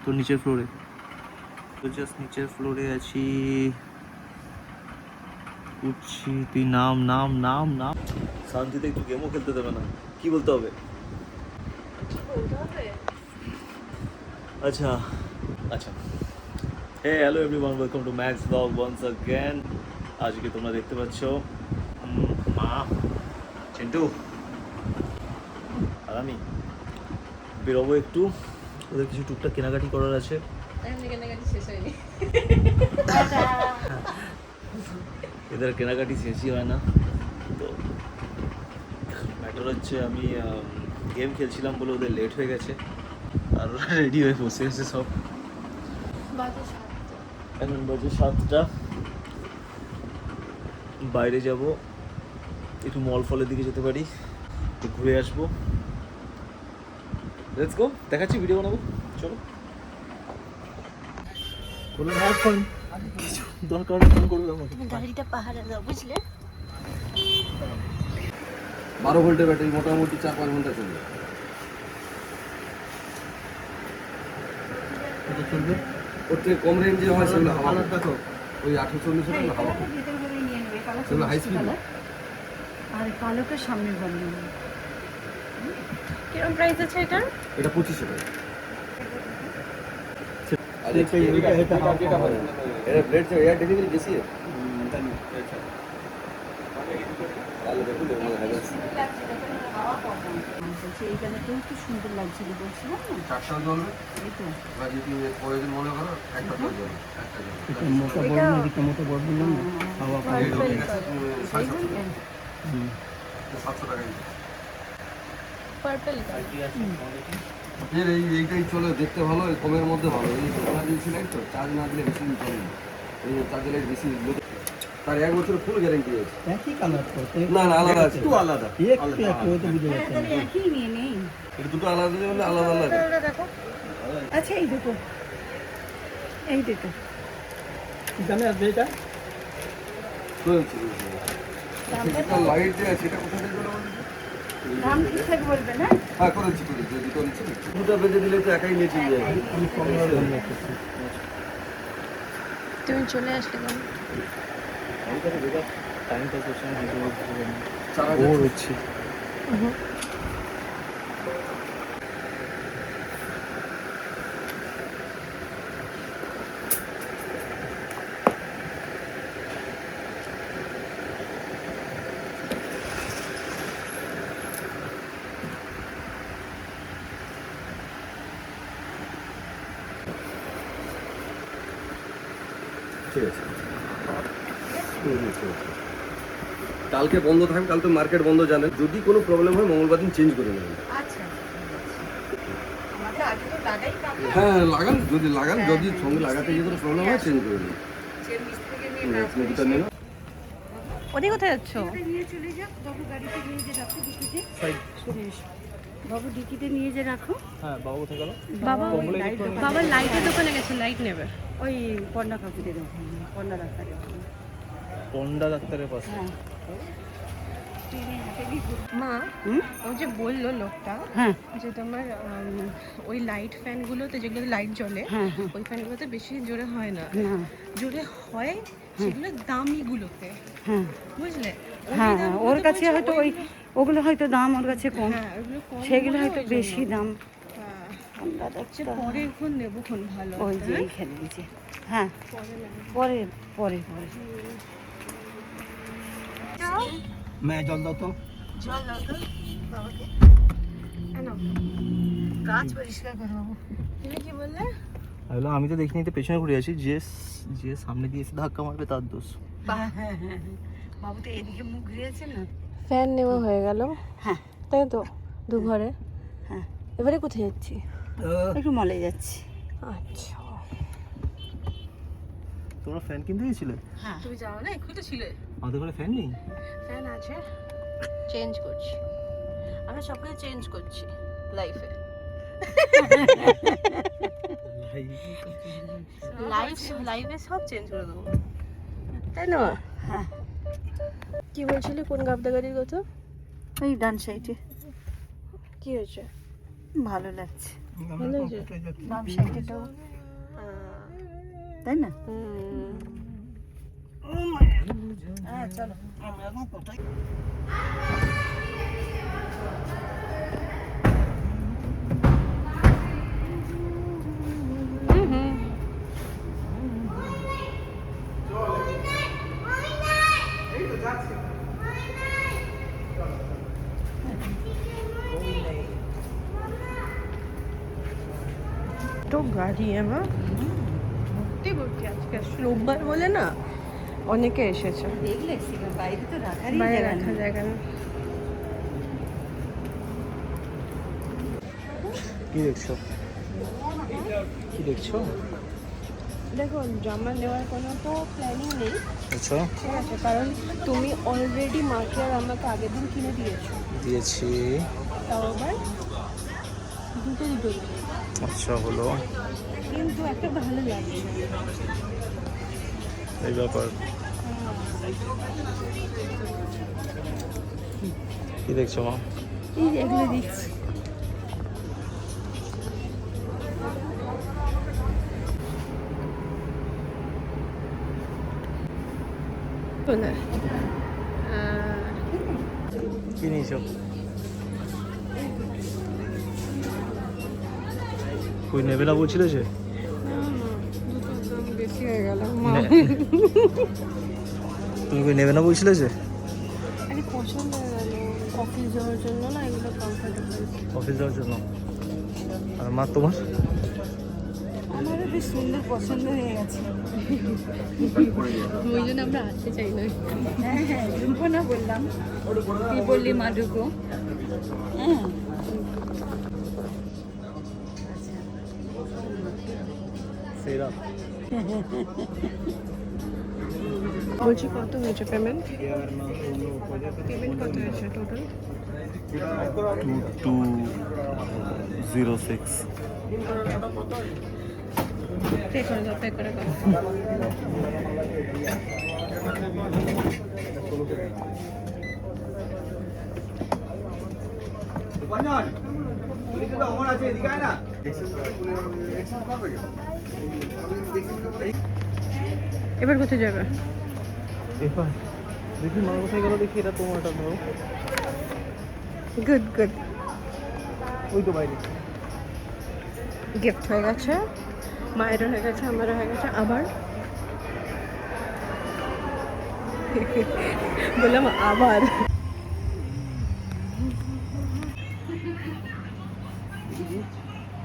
তো নিচের ফ্লোরে, তো জাস্ট নিচের ফ্লোরে আছি। উঠছি, তুই নাম নাম নাম নাম। শান্তিতে একটু গেমও খেলতে দেবে না, কি বলতে হবে? আচ্ছা আচ্ছা, hey hello everyone, welcome to Max blog once again. আজকে তোমরা দেখতে পাচ্ছ মা, চিন্টু আর আমি বেরোবো একটু, ওদের কিছু টুকটাক কেনাকাটি করার আছে। এদের কেনাকাটি শেষই হয় না। তো ম্যাটার হচ্ছে আমি গেম খেলছিলাম বলে ওদের লেট হয়ে গেছে, আর রেডি হয়ে বসে এসে সব। এখন বাজে 7টা, বাইরে যাব, একটু মল ফলের দিকে যেতে পারি, একটু ঘুরে আসবো। লেটস গো, দেখাচ্ছি, ভিডিও বানাবো, চলো। কোনো ফোন কিছু দরকার ফোন করবে আমাকে। গাড়িটা পাহাড়ে দাও, বুঝলে? 12 ভোল্টের ব্যাটারি, মোটামুটি 4-5 ঘন্টা চলবে। এটা চলবে, ওর থেকে কম রেঞ্জে হয় সেগুলো হাওয়া দেখো, ওই 1840 টাকা হাওয়া সেগুলো হাই স্পিড। আর কালোটা সামনের বাড়ি কিরকম প্রাইস আছে এটা? এটা 2500 টাকা। আর এটা এটা হয় এর ব্লেড से एयर डिलीवरी বেশি है। তাহলে দেখুন এর মধ্যে আছে এইখানে তো খুব সুন্দর লাগছিল, বলছিলাম না? চারটা জ্বলবে, এই তো বা যদি প্রয়োজন মনে করো একটা জ্বলবে, একটা জ্বলবে। এটা মোটা বড় না, এটা মোটা বড় বললাম না, হাওয়া পায়। এই ঠিক আছে 700 টাকা। পার্পল এর এইটাই চলে, দেখতে ভালো, কমের মধ্যে ভালো। এই সোলার দিয়েছি লাইট, তো চার্জ না দিলে বেশি চলে না। এই চার্জ লাইট বেশি তার 1 বছরের ফুল গ্যারান্টি আছে। একই কালার তো, না না আলাদা আছে, একটু আলাদা, একটু একটু তো বুঝে যাচ্ছে না। একই নিয়ে নেই। এটা দুটো আলাদা হলে আলাদা আলাদা। দেখো, আচ্ছা এই দুটো, এই দুটো জানে আসবে এটা সেটা লাইট যে আছে, সেটা কোথা থেকে বলো? দাম ঠিকঠাক বলবে না? হ্যাঁ করেছি, দুটো নিচ্ছি, দুটো বেঁধে দিলে তো একাই নিয়ে চলে যাবে। আমি কম ধন্যবাদ করছি। তুমি চলে আসলে কেন? আমি তো বেকার টাইম পাস করছি না, চারা বোর হচ্ছি। ঠিক আছে। কালকে বন্ধ থাকবে, কাল তো মার্কেট বন্ধ জানেন। যদি কোনো প্রবলেম হয় মঙ্গলবার দিন চেঞ্জ করে নেবেন। আচ্ছা, আমাকে আগে তো লাগাই কাপড়। হ্যাঁ লাগান, যদি লাগান, যদি সঙ্গে লাগাতে গিয়ে কোনো প্রবলেম হয় চেঞ্জ করে নেবেন। চেন মিস্ত্রিকে নিয়ে আপনি দুটো নিন। ওদি কোথায় যাচ্ছ? নিয়ে চলে যাও, বাবু গাড়িতে নিয়ে যে রাখো ডিকিতে। সাইড, বাবু ডিকিতে নিয়ে যে রাখো। হ্যাঁ বাবা কোথায় গেল? বাবা লাইটের দোকানে গেছে, লাইট নেবে। ওই পর্ণা কাকুদের ওখানে, পর্ণা ডাক্তারের ওখানে। পন্ডা ডাক্তারের পাশে। হ্যাঁ মা, ও যে বললো লোকটা হ্যাঁ যে তোমার ওই লাইট ফ্যানগুলোতে, যেগুলো লাইট জ্বলে, হ্যাঁ হ্যাঁ ওই ফ্যানগুলোতে বেশি জোরে হয় না, না জোরে হয় সেগুলো দামিগুলোতে, হ্যাঁ বুঝলে? হ্যাঁ হ্যাঁ ওর কাছে হয়তো ওই ওগুলো হয়তো দাম ওর কাছে কম, হ্যাঁ ওইগুলো কম সেগুলো বলে হয়তো ওই জন্য। বেশি দাম। হ্যাঁ, পর্ণা হচ্ছে ডাক্তার পরে এখন নেবো খন ভালো ওই যে হ্যাঁ? এইখানে এই যে, হ্যাঁ পরে নেবো। পরে পরে পরে মেয়ে জল দাও তো। জল দাও তো বাবাকে। এনো, গাছ পরিষ্কার করে বাবু। তুমি কি বললে? হ্যালো, আমি তো দেখিনি, তো পেছনে ঘুরে আছি। যে যে সামনে দিয়ে এসে ধাক্কা মারবে তার দোষ। হ্যাঁ হ্যাঁ হ্যাঁ বাবু তো এদিকে মুখ ঘুরিয়েছে না। ফ্যান নেওয়া হয়ে গেল, হ্যাঁ তাই তো, দু ঘরে। হ্যাঁ এবারে কোথায় যাচ্ছি? একটু মলে যাচ্ছি। আচ্ছা, তোমরা ফ্যান কিনতে গেছিলে? হ্যাঁ তুমি যাও না, এক্ষুনি তো ছিলে। আমাদের ঘরে ফ্যান নেই। ফ্যান আছে, চেঞ্জ করছি, আমরা সব কিছু চেঞ্জ করছি লাইফে। লাইফে সব চেঞ্জ করে দেবো, তাই না? হ্যাঁ কি বলছিলি, কোন গাবদা গাড়ির কথা? ওই ডান সাইডে কি হয়েছে? ভালো লাগছে। ভালো হয়েছে? বাম সাইডেটাও, তাই না? হ্যাঁ চলো আমরা এখন কোথায় তো গাড়ি আমার ভর্তি ভর্তি আজকে রোববার বলে না অনেকে এসেছে দেখলে বাইরে তো রাখারই বাইরে জায়গা রাখা নেই। জায়গা না কি দেখছো? কি দেখছো? দেখো জামা নেওয়ার কোনো তো প্ল্যানিং নেই আচ্ছা, ঠিক আছে, কারণ তুমি অলরেডি মাকে আর আমাকে আগের দিন কিনে দিয়েছো, দিয়েছি। তাও আবার দুটো দিয়েছো। আচ্ছা, হলো কিন্তু একটা ভালো লাগছে এই ব্যাপার। কি দেখছো মা? এই যে এগুলো দিচ্ছি না কি নিয়েছো? কই নেবে না বলছিলে যে? দুটো দাম বেশি হয়ে গেল মা তুমি কই নেবে না বলছিলে যে? আরে পছন্দ হয়ে গেল অফিস যাওয়ার জন্য না, এগুলো কমফোর্টেবল। অফিস যাওয়ার জন্য। আর মা তোমার? আমারও বেশ সুন্দর পছন্দ হয়ে গেছে। ওই জন্য আমরা আসতে চাই না। হ্যাঁ হ্যাঁ ঢুকবো না বললাম, কি বললি মা ঢুকো। হ্যাঁ সেরা। বলছি কত হয়েছে পেমেন্ট? পেমেন্ট কত হয়েছে টোটাল? 2206। পে করে দাও, পে করে দাও। এবার কোথায় যাবে? এবার দেখি মা কোথায় গেল, দেখি এটা তোমারটা ধরো। গুড গুড, ওই তো বাইরে। গিফট হয়ে গেছে, মায়েরও হয়ে গেছে, আমারও হয়ে গেছে। আবার বললাম আবার।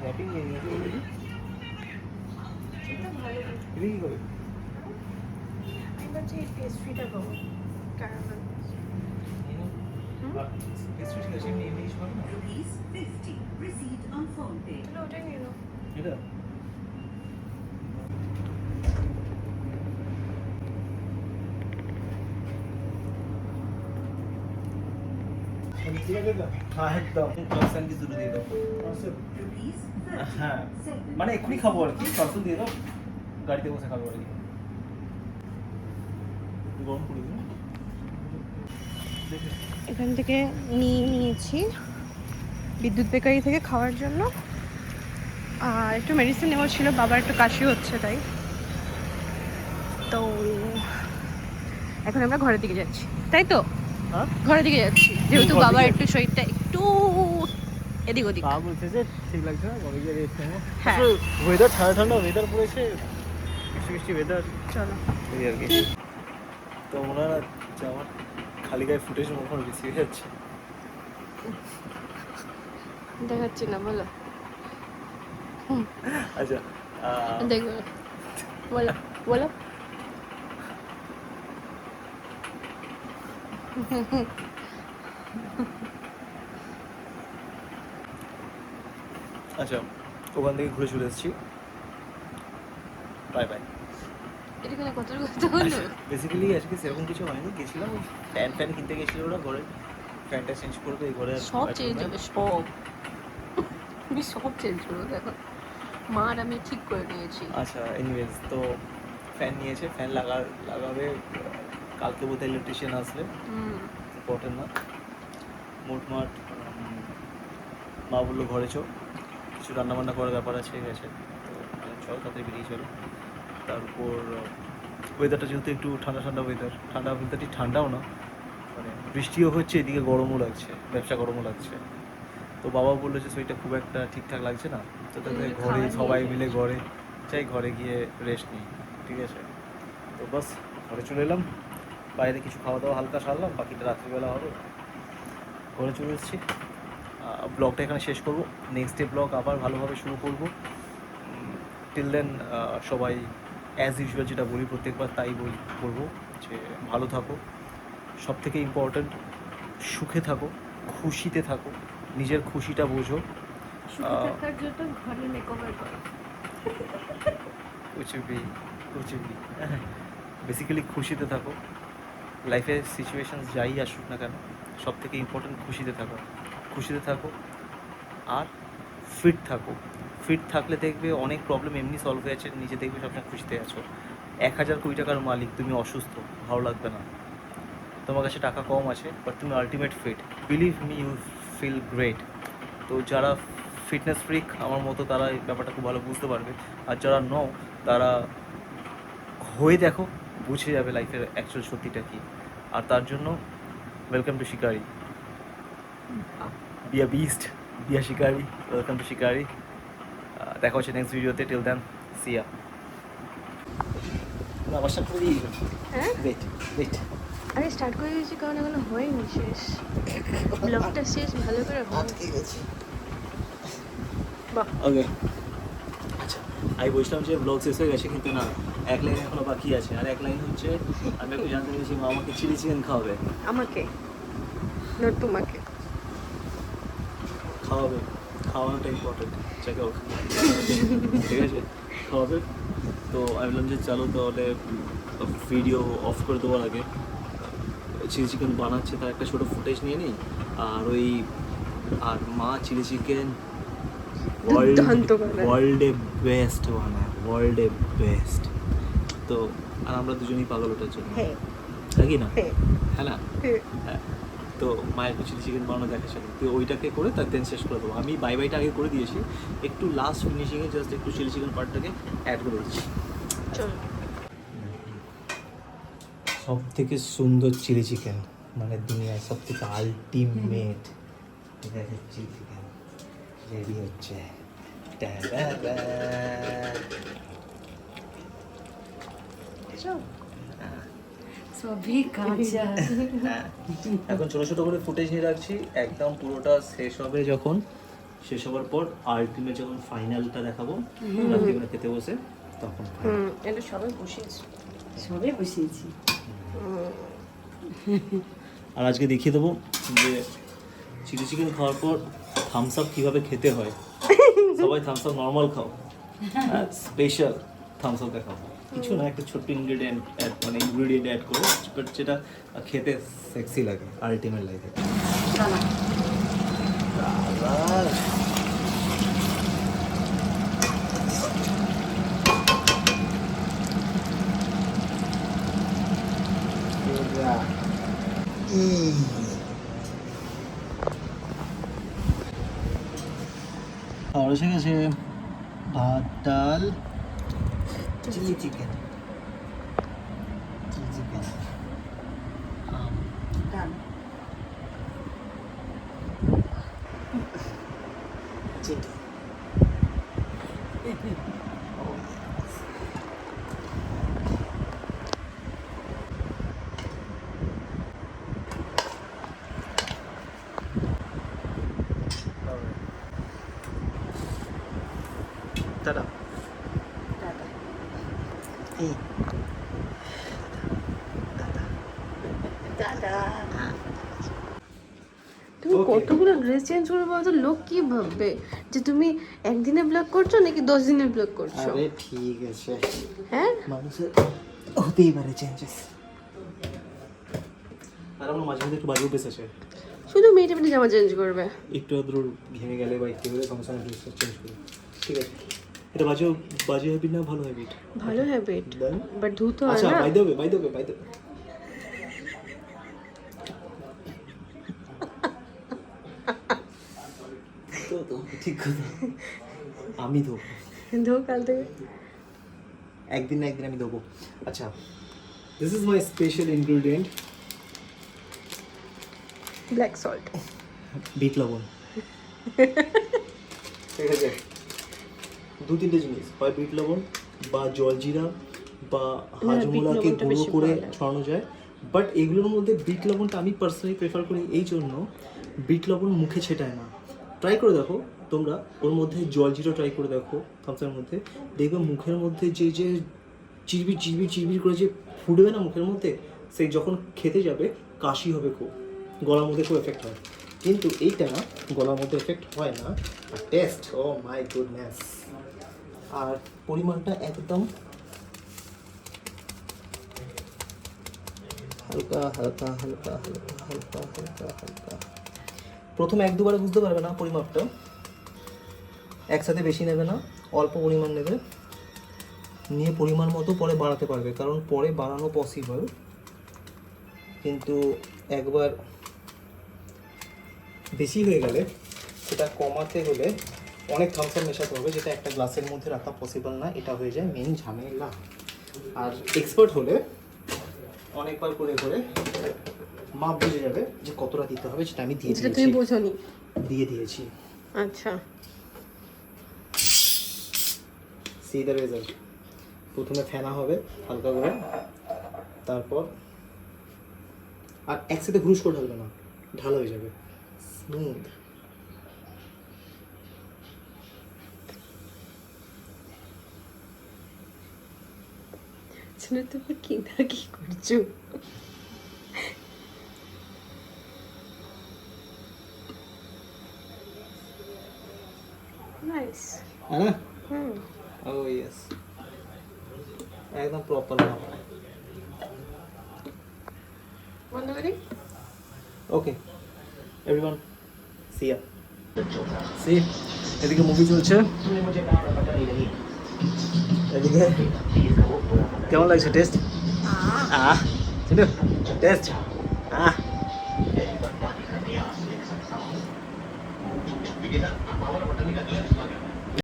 র‍্যাপিং নিয়ে গেছে বলে কি করে? বলছি পেস্ট্রিটা পাবো caramel. Rupees 50 received on phone pay. ওটাই নিয়ে নাও। এটা হ্যাঁ একদম পার্সেন্ট কিছু দিয়ে দাও। Rupees হ্যাঁ মানে এক্ষুনি খাবো আর কি, পার্সেল দিয়ে দাও, গাড়িতে বসে খাবো আর কি। গরম করে দিন। এখান থেকে নিয়েছি বিদ্যুৎ বেকারি থেকে খাওয়ার জন্য, আর একটু মেডিসিন নেওয়া ছিল, বাবার একটু কাশি হচ্ছে তাই। তো এখন আমরা ঘরের দিকে যাচ্ছি, তাই তো? হ্যাঁ ঘরের দিকে যাচ্ছি যেহেতু ঘরের বাবার দিকে? একটু শরীরটা একটু এদিক ওদিক। তা বলছে যে ঠিক লাগছে না, ঘরে গিয়ে রেস্ট নেবো। হ্যাঁ। ওয়েদার ঠান্ডা ঠান্ডা ওয়েদার পড়েছে, বৃষ্টি বৃষ্টি ওয়েদার, চলো এই আর কি। তো মনে হয় না যে আমার খালি গায়ে ফুটেজ মনে বেশি হয়ে যাচ্ছে। দেখাচ্ছি না, বলো আচ্ছা দেখবো, বলো বলো। আচ্ছা ওখান থেকে ঘুরে চলে এসেছি, বাই বাই। এটা কোনো কথা কথা হলো? বেসিক্যালি আজকে সেরকম কিছু হয়নি, গেছিলাম ওই ফ্যান ফ্যান কিনতে গেছিল ওরা, ঘরে ফ্যানটা চেঞ্জ করবে এই ঘরে। সব চেঞ্জ হবে, সব তুমি সব চেঞ্জ করো। দেখো মা আর আমি ঠিক করে নিয়েছি। আচ্ছা এনিওয়েজ, তো ফ্যান নিয়েছে, ফ্যান লাগাবে কালকে বোধহয় ইলেকট্রিশিয়ান আসলে, ইম্পর্টেন্ট না। মোটমাট মা বললো ঘরে চো, কিছু রান্নাবান্না করার ব্যাপার আছে গেছে, তো চল তাড়াতাড়ি বেরিয়ে চলো। তারপর ওয়েদারটা যেহেতু একটু ঠান্ডা ঠান্ডা ওয়েদার, ঠান্ডা বলতে ঠিক ঠান্ডাও না, মানে বৃষ্টিও হচ্ছে, এদিকে গরমও লাগছে, ব্যবসা গরমও লাগছে। তো বাবাও বললো যে শরীরটা খুব একটা ঠিকঠাক লাগছে না, তো তাদের ঘরে সবাই মিলে ঘরে ঘরে গিয়ে রেস্ট নিই, ঠিক আছে। তো বাস ঘরে চলে এলাম, বাইরে কিছু খাওয়া দাওয়া হালকা সারলাম, বাকিটা রাত্রিবেলা হবে। ঘরে চলে এসেছি, ব্লগটা এখানে শেষ করব, নেক্সট ডে ব্লগ আবার ভালোভাবে শুরু করব। টিল দেন সবাই অ্যাজ ইউজুয়াল যেটা বলি প্রত্যেকবার তাই বলবো যে ভালো থাকো, সব থেকে ইম্পর্ট্যান্ট সুখে থাকো, খুশিতে থাকো, নিজের খুশিটা বোঝো। থাকার জন্য ঘরে মেকওভার করো। কুছ ভি বেসিক্যালি খুশিতে থাকো, লাইফে সিচুয়েশান যাই আসুক না কেন, সব থেকে ইম্পর্ট্যান্ট খুশিতে থাকো আর ফিট থাকো। ফিট থাকলে দেখবে অনেক প্রবলেম এমনি সলভ হয়ে আছে, নিজে দেখবে সবসময় খুশিতে আছো। 1000 কোটি টাকার মালিক, তুমি অসুস্থ, ভালো লাগবে না। তোমার কাছে টাকা কম আছে বাট তুমি ultimate fit, believe me you feel great. তো যারা ফিটনেস ফ্রিক আমার মতো তারা এই ব্যাপারটা খুব ভালো বুঝতে পারবে, আর যারা নও তারা হয়ে দেখো, বুঝে যাবে লাইফের অ্যাকচুয়াল সত্যিটা কী। আর তার জন্য ওয়েলকাম টু শিকারি, বিয়া বিস্ট, বিয়া শিকারি, ওয়েলকাম টু শিকারি। দেখা হচ্ছে নেক্সট ভিডিওতে, টিল দেন সিয়া। আমার সাথে হ্যাঁ ওয়েট আরে স্টার্ট করে দিয়েছি কারণ এখনো হয়নি শেষ, ব্লগটা শেষ ভালো করে হয়। বাহ ওকে, আচ্ছা আমি বলছিলাম যে ব্লগ শেষ হয়ে গেছে, কিন্তু না, এক লাইন এখনো বাকি আছে। আর এক লাইন হচ্ছে আমি একটু জানতে পেরেছি মা আমাকে চিলি চিকেন খাওয়াবে। আমাকে না তোমাকে খাওয়াবে, খাওয়ানোটা ইম্পর্টেন্ট, যাকে হোক, ঠিক আছে, খাওয়াবে। তো আমি বললাম যে চলো তাহলে ভিডিও অফ করে দেওয়ার আগে চিলি চিকেন বানাচ্ছে তার একটা ছোটো ফুটেজ নিয়ে নিই। আর মা চিলি চিকেন দুর্দান্ত বানায়। ওয়ার্ল্ডে বেস্ট বানায়, ওয়ার্ল্ডে বেস্ট। তো আর আমরা দুজনেই পাগল ওটার জন্য, হ্যাঁ থাকি না, হ্যাঁ হ্যাঁ না, হ্যাঁ। হ্যাঁ। তো মায়ের চিলি চিকেন বানানো দেখা ছিল, তো ওইটাকে করে তার দেন শেষ করে দেবো। আমি বাইটা আগে করে দিয়েছি, একটু লাস্ট ফিনিশিংয়ে জাস্ট একটু চিলি চিকেন পার্টটাকে অ্যাড করে দিচ্ছি। চলো সব থেকে সুন্দর চিলি চিকেন, মানে দুনিয়ায় সব থেকে আলটিমেট চিলি চিকেন রেডি হচ্ছে। সবই কাঁচা। এখন ছোটো ছোটো করে ফুটেজ নিয়ে রাখছি, একদম পুরোটা শেষ হবে যখন, শেষ হওয়ার পর আলটিমেট যখন ফাইনালটা দেখাবো রাত্রিবেলা খেতে বসে, তখন এটা সবাই বসেছি। সবে বসিয়েছি। আর আজকে দেখিয়ে দেবো যে চিলি চিকেন খাওয়ার পর থামস আপ কীভাবে খেতে হয়। সবাই থামস আপ নর্মাল খাও, স্পেশাল থামস আপ দেখাও, কিছু না, একটা ছোট্ট ইনগ্রেডিয়েন্ট মানে ইনগ্রেডিয়েন্ট অ্যাড করে, বাট যেটা খেতে সেক্সি লাগে, আলটিমেট লাগে। আর এসে গেছে ভাত, ডাল, চিলি চিকেন, টাটা। তুমি কতগুলো ড্রেস চেঞ্জ করে বলতো, লোক কি ভাববে যে তুমি একদিনে ব্লগ করছো নাকি 10 দিনের ব্লগ করছো? আরে ঠিক আছে, হ্যাঁ মানুষের হতেই পারে চেঞ্জেস। আর আমার মাঝে মধ্যে একটু বাজে অভ্যেস আছে, শুধু মেয়েটা মেয়েটা জামা চেঞ্জ করবে। একটু আদ্র ঘেমে গেলে বা একটু হলে সঙ্গে সঙ্গে ড্রেসটা চেঞ্জ করি, ঠিক আছে। এটা বাজে হ্যাবিট না ভালো হ্যাবিট? ভালো হ্যাবিট, বাট ধুতে হয় আচ্ছা না। বাই দেবে তো ঠিক কথা। আমি দেবো, ধো কাল থেকে। একদিন না একদিন আমি দেবো। আচ্ছা, this is my special ingredient, black salt. বিট লবণ। ঠিক আছে, 2-3টে জিনিস, হয় বিট লবণ বা জলজিরা বা হাজমোলাকে লবণটা গুঁড়ো বেশি করে ভালো লাগে। ছড়ানো যায়। বাট এগুলোর মধ্যে বিট লবণটা আমি পার্সোনালি প্রেফার করি এই জন্য, বিট লবণ মুখে ছেটায় না। ট্রাই করে দেখো তোমরা, ওর মধ্যে জলজিরা ট্রাই করে দেখো থামসের মধ্যে, দেখবে মুখের মধ্যে যে যে চিরবির চিরবির চিরবির করে যে ফুটবে না মুখের মধ্যে, সেই যখন খেতে যাবে কাশি হবে খুব, গলার মধ্যে খুব এফেক্ট হয়। কিন্তু এইটা না, গলার মধ্যে এফেক্ট হয় না, আর টেস্ট, ও মাই গুডনেস। আর পরিমাণটা একদম হালকা হালকা হালকা হালকা হালকা হালকা হালকা। প্রথম 1-2 বার বুঝতে পারবে না পরিমাপটা, একসাথে বেশি নেবে না, অল্প পরিমাণ নেবে, নিয়ে পরিমাণ মতো পরে বাড়াতে পারবে, কারণ পরে বাড়ানো পসিবল, কিন্তু একবার বেশি হয়ে গেলে সেটা কমাতে হলে অনেক থামস আপ মেশাতে হবে, যেটা একটা গ্লাসের মধ্যে রাখা পসিবল না, এটা হয়ে যায় মেন ঝামেলা। আর এক্সপার্ট হলে অনেকবার করে করে মাপ বুঝে যাবে যে কতটা দিতে হবে, যেটা আমি দিয়ে যেটা দিয়েছি, তুমি বোঝোনি। দিয়ে দিয়েছি। আচ্ছা, সি দ্য রেজাল্ট। প্রথমে ফেনা হবে হালকা করে, তারপর আর একসাথে ঘুষ করে ঢালবে না, ঢালা হয়ে যাবে স্মুথ। ছেলে তুমি কি না কি করছো? নাইস। है ना? হুম, Oh yes, একদম প্রপার মাপ। বন্ধ করি। ওকে এভরিওয়ান, সি ইয়া। সি, এদিকে মুভি চলছে, এদিকে কেমন লাগছে টেস্ট? চিনু টেস্ট